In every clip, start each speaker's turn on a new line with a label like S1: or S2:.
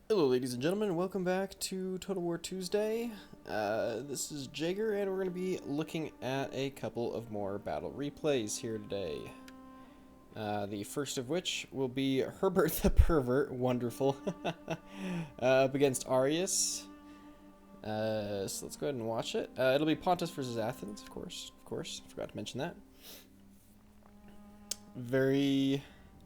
S1: Hello, ladies and gentlemen. Welcome back to Total War Tuesday. This is Jager, and we're going to be looking at a couple of more battle replays here today. The first of which will be Herbert the Pervert, wonderful, up against Arius. So let's go ahead and watch it. It'll be Pontus versus Athens, of course. Forgot to mention that. Very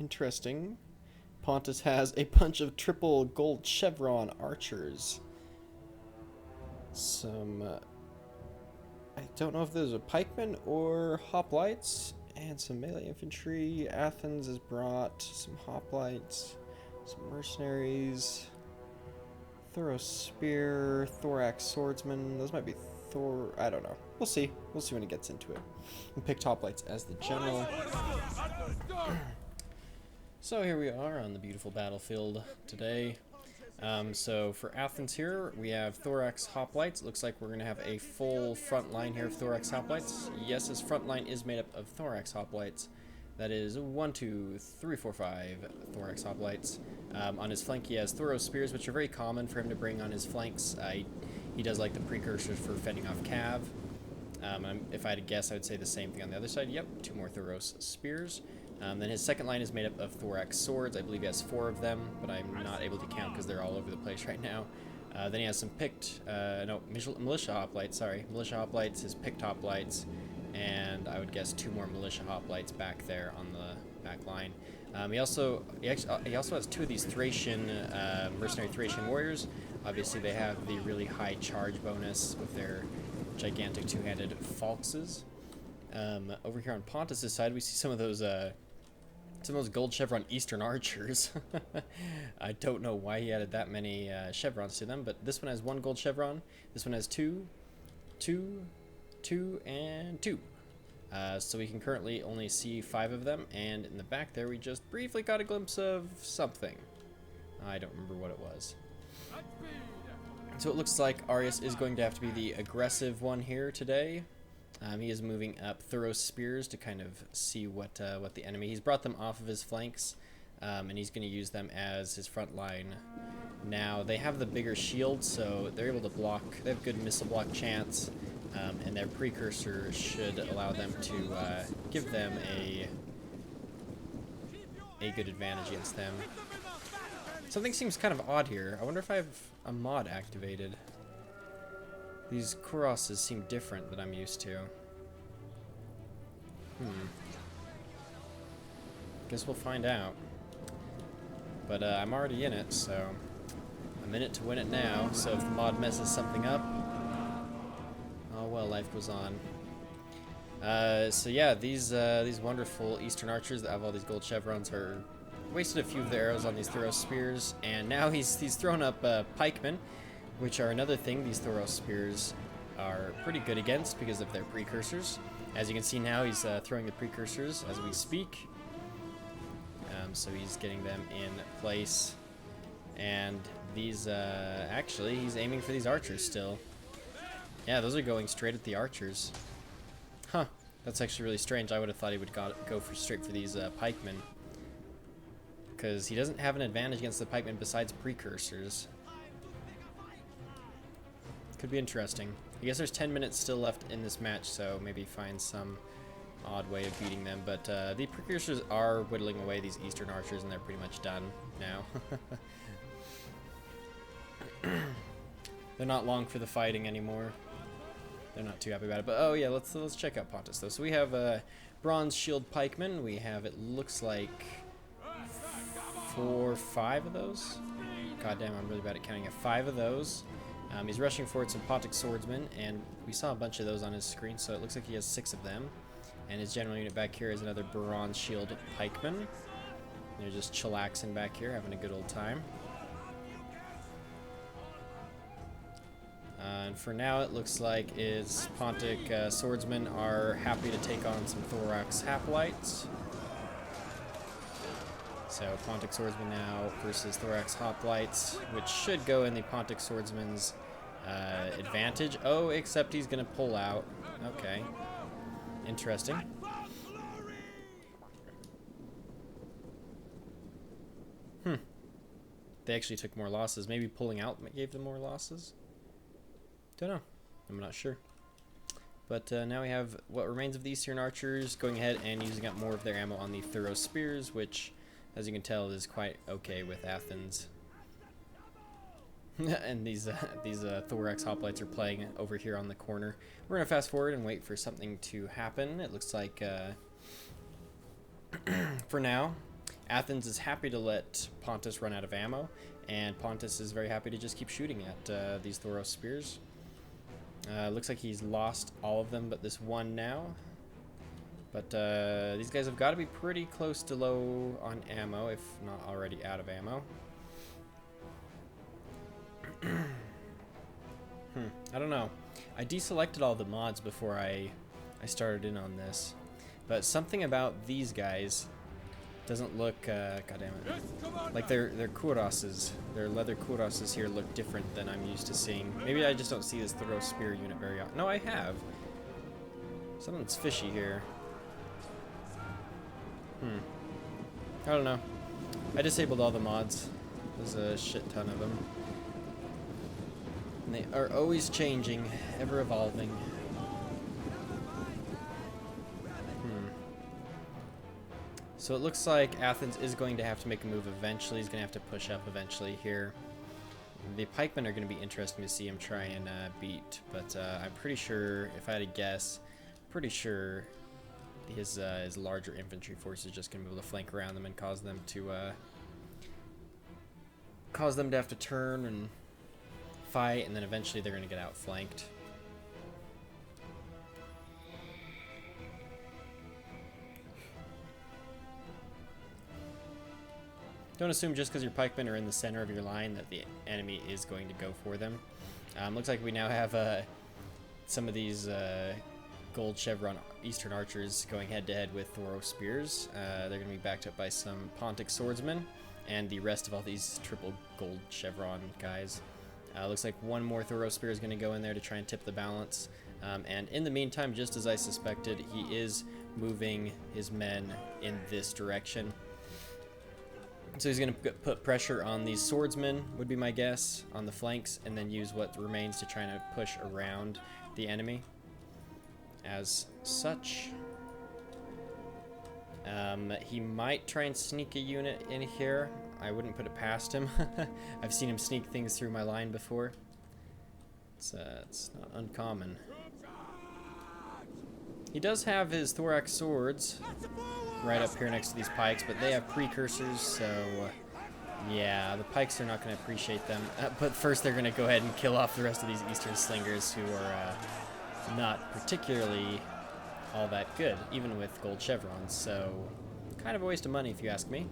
S1: interesting. Pontus has a bunch of triple gold chevron archers. Some, I don't know if those are pikemen or hoplites, and some melee infantry. Athens has brought some hoplites, some mercenaries, thorough spear, thorax swordsman. Those might be Thor. I don't know. We'll see. We'll see when it gets into it. And picked hoplites as the general. So here we are on the beautiful battlefield today. So for Athens here, we have Thorax Hoplites. It looks like we're going to have a full front line here of Thorax Hoplites. Yes, his front line is made up of Thorax Hoplites. That is 1, 2, 3, 4, 5 Thorax Hoplites. On his flank he has Thorough Spears, which are very common for him to bring on his flanks. He does like the precursors for fending off cav. If I had to guess, I would say the same thing on the other side. Yep, 2 more Thorough Spears. Then his second line is made up of Thorax Swords. I believe he has 4 of them, but I'm not able to count because they're all over the place right now. Then he has some Militia Hoplites, sorry. Militia Hoplites, his picked Hoplites, and I would guess 2 more Militia Hoplites back there on the back line. He also has 2 of these Thracian, mercenary Thracian warriors. Obviously they have the really high charge bonus with their gigantic 2-handed falxes. Over here on Pontus' side, we see some of those gold chevron Eastern archers. I don't know why he added that many chevrons to them, but this one has 1 gold chevron. This one has 2, 2, 2, and 2. So we can currently only see 5 of them, and in the back there we just briefly got a glimpse of something. I don't remember what it was. So it looks like Arius is going to have to be the aggressive one here today. He is moving up Thorough Spears to kind of see what the enemy... He's brought them off of his flanks, and he's going to use them as his front line. Now, they have the bigger shield, so they're able to block. They have good missile block chance, and their precursor should allow them to give them a good advantage against them. Something seems kind of odd here. I wonder if I have a mod activated. These Kuroses seem different than I'm used to. Guess we'll find out. But I'm already in it, so I'm in it to win it now. So if the mod messes something up, oh well, life goes on. So yeah, these wonderful Eastern archers that have all these gold chevrons are wasted a few of their arrows on these Thorough Spears, and now he's thrown up pikemen, which are another thing these Thorough Spears are pretty good against because of their precursors. As you can see now, he's throwing the precursors as we speak. So he's getting them in place. And these, actually, he's aiming for these archers still. Yeah, those are going straight at the archers. Huh, that's actually really strange. I would have thought he would go straight for these pikemen, because he doesn't have an advantage against the pikemen besides precursors. Could be interesting. I guess there's 10 minutes still left in this match, so maybe find some odd way of beating them. But the precursors are whittling away these Eastern archers, and they're pretty much done now. They're not long for the fighting anymore. They're not too happy about it. But oh yeah, let's check out Pontus though. So we have bronze shield pikemen. We have, it looks like 4 or 5 of those. God damn, I'm really bad at counting. 5 of those. He's rushing forward some Pontic swordsmen, and we saw a bunch of those on his screen, so it looks like he has 6 of them. And his general unit back here is another bronze shield pikeman. They're just chillaxing back here, having a good old time. And for now, it looks like his Pontic swordsmen are happy to take on some Thorax Hoplites. So Pontic swordsmen now versus Thorax Hoplites, which should go in the Pontic swordsman's advantage. Oh, except he's going to pull out. Okay. Interesting. they actually took more losses. Maybe pulling out gave them more losses? Don't know. I'm not sure. But now we have what remains of the Eastern Archers going ahead and using up more of their ammo on the Thorough Spears, which, as you can tell, is quite okay with Athens. And these Thorax Hoplites are playing over here on the corner. We're going to fast forward and wait for something to happen. It looks like, for now, Athens is happy to let Pontus run out of ammo, and Pontus is very happy to just keep shooting at these Thoros Spears. Looks like he's lost all of them but this one now. But these guys have got to be pretty close to low on ammo, if not already out of ammo. I don't know. I deselected all the mods before I started in on this. But something about these guys doesn't look, goddammit, like their cuirasses, their leather cuirasses here look different than I'm used to seeing. Maybe I just don't see this Thorough Spear unit very often. No, I have. Something's fishy here. I don't know. I disabled all the mods. There's a shit ton of them. And they are always changing, ever evolving. So it looks like Athens is going to have to make a move eventually. He's going to have to push up eventually here. The pikemen are going to be interesting to see him try and beat, but I'm pretty sure, if I had to guess, pretty sure his larger infantry force is just going to be able to flank around them and cause them to have to turn and fight, and then eventually they're going to get outflanked. Don't assume just because your pikemen are in the center of your line that the enemy is going to go for them. Looks like we now have some of these gold chevron Eastern Archers going head-to-head with Thorough Spears. They're going to be backed up by some Pontic Swordsmen and the rest of all these triple gold chevron guys. Looks like one more Thorough Spear is going to go in there to try and tip the balance. And in the meantime, just as I suspected, he is moving his men in this direction. So he's going to put pressure on these swordsmen, would be my guess, on the flanks, and then use what remains to try to push around the enemy. As such, he might try and sneak a unit in here. I wouldn't put it past him. I've seen him sneak things through my line before. It's not uncommon. He does have his thorax swords right up here next to these pikes, but they have precursors, so yeah, the pikes are not going to appreciate them. But first they're going to go ahead and kill off the rest of these Eastern Slingers, who are not particularly all that good, even with gold chevrons, so kind of a waste of money if you ask me.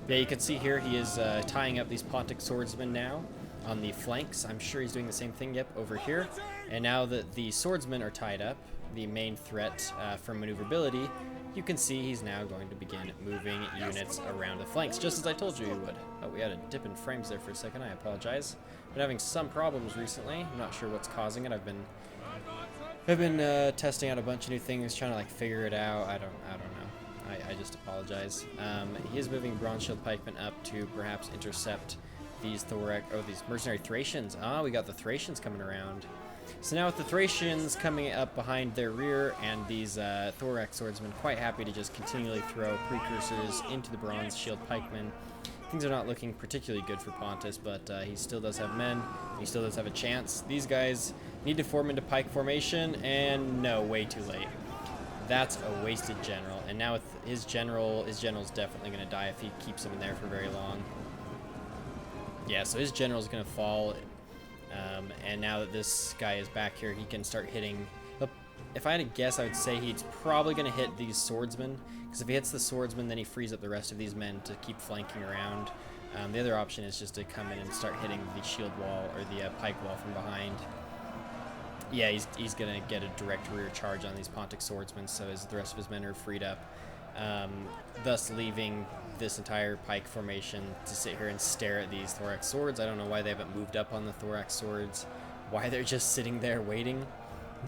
S1: Yeah, you can see here he is tying up these Pontic Swordsmen now on the flanks. I'm sure he's doing the same thing, yep, over here. And now that the swordsmen are tied up, the main threat for maneuverability, you can see he's now going to begin moving units around the flanks, just as I told you he would. Oh, we had a dip in frames there for a second. I apologize. Been having some problems recently. I'm not sure what's causing it. I've been testing out a bunch of new things, trying to like figure it out. I don't know. I just apologize. He is moving Bronze Shield Pikemen up to perhaps intercept these these mercenary Thracians. Ah, we got the Thracians coming around. So now with the Thracians coming up behind their rear and these Thorax Swordsmen quite happy to just continually throw precursors into the Bronze Shield Pikemen. Things are not looking particularly good for Pontus, but he still does have men. He still does have a chance. These guys need to form into pike formation, and no, way too late. That's a wasted general, and now with his general's definitely going to die if he keeps him in there for very long. Yeah, so his general's going to fall. And now that this guy is back here, he can start hitting. If I had to guess, I would say he's probably going to hit these swordsmen, because if he hits the swordsmen, then he frees up the rest of these men to keep flanking around. The other option is just to come in and start hitting the shield wall or the pike wall from behind. Yeah, he's going to get a direct rear charge on these Pontic swordsmen, so as the rest of his men are freed up, thus leaving this entire pike formation to sit here and stare at these thorax swords. I don't know why they haven't moved up on the thorax swords, why they're just sitting there waiting.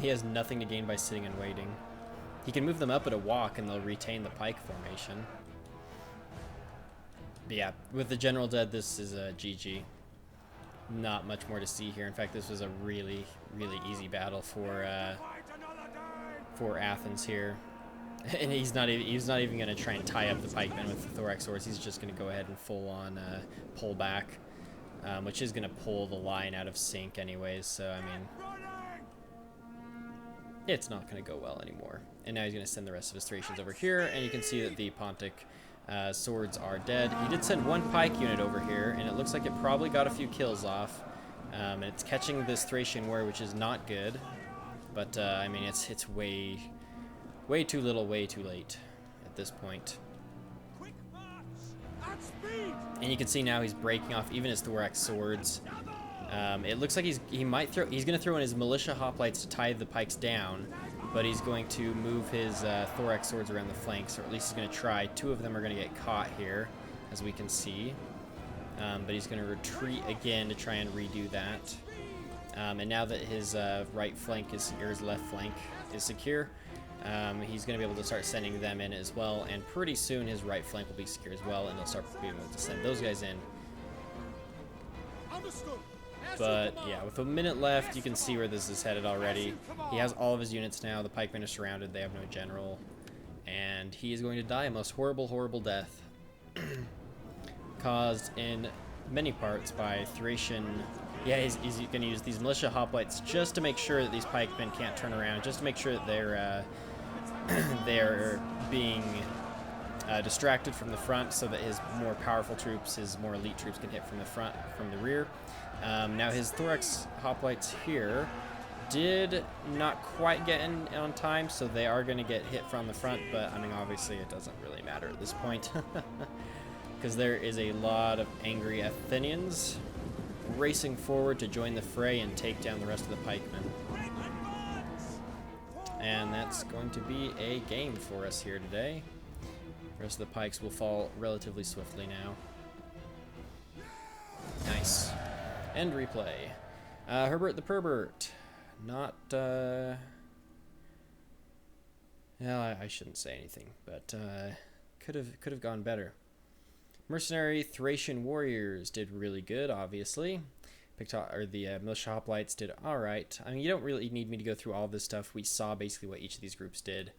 S1: He has nothing to gain by sitting and waiting. He can move them up at a walk and they'll retain the pike formation. But yeah, with the general dead, this is a GG. Not much more to see here. In fact, this was a really, really easy battle for Athens here. And he's not even going to try and tie up the pikemen with the thorax swords. He's just going to go ahead and full on pull back, which is going to pull the line out of sync anyways. So I mean, it's not going to go well anymore. And now he's going to send the rest of his Thracians over here, and you can see that the Pontic swords are dead. He did send one pike unit over here, and it looks like it probably got a few kills off. And it's catching this Thracian warrior, which is not good. But I mean, it's way too little, way too late at this point. And you can see now he's breaking off even his thorax swords. It looks like he's going to throw in his militia hoplites to tie the pikes down, but he's going to move his thorax swords around the flanks, or at least he's going to try. Two of them are going to get caught here, as we can see. But he's going to retreat again to try and redo that. And now that his right flank is secure, his left flank is secure, he's going to be able to start sending them in as well. And pretty soon his right flank will be secure as well, and he'll start being able to send those guys in. But yeah, with a minute left, you can see where this is headed already. He has all of his units now. The pikemen are surrounded. They have no general. And he is going to die a most horrible, horrible death. Caused in many parts by Thracian. Yeah, he's going to use these militia hoplites just to make sure that these pikemen can't turn around, just to make sure that they're being distracted from the front, so that his more powerful troops, his more elite troops, can hit from the front, from the rear. Now his thorax hoplites here did not quite get in on time, so they are going to get hit from the front, but I mean, obviously it doesn't really matter at this point. Because there is a lot of angry Athenians racing forward to join the fray and take down the rest of the pikemen. And that's going to be a game for us here today. The rest of the pikes will fall relatively swiftly now. Nice. End replay. Herbert the Pervert. Not, well, I shouldn't say anything, but could have gone better. Mercenary Thracian warriors did really good, obviously. The militia hoplites did all right. I mean, you don't really need me to go through all this stuff. We saw basically what each of these groups did.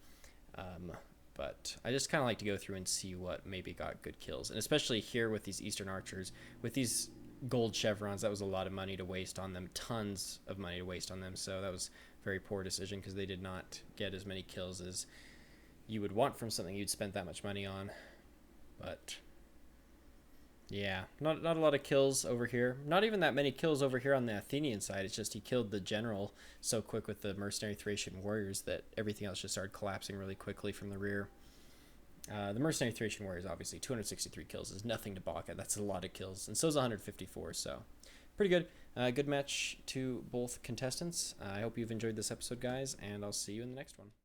S1: But I just kind of like to go through and see what maybe got good kills. And especially here with these Eastern archers, with these gold chevrons, that was a lot of money to waste on them. Tons of money to waste on them. So that was a very poor decision, because they did not get as many kills as you would want from something you'd spent that much money on. But yeah, not a lot of kills over here. Not even that many kills over here on the Athenian side. It's just he killed the general so quick with the mercenary Thracian warriors that everything else just started collapsing really quickly from the rear. The mercenary Thracian warriors, obviously, 263 kills is nothing to balk at. That's a lot of kills. And so is 154, so pretty good. Good match to both contestants. I hope you've enjoyed this episode, guys, and I'll see you in the next one.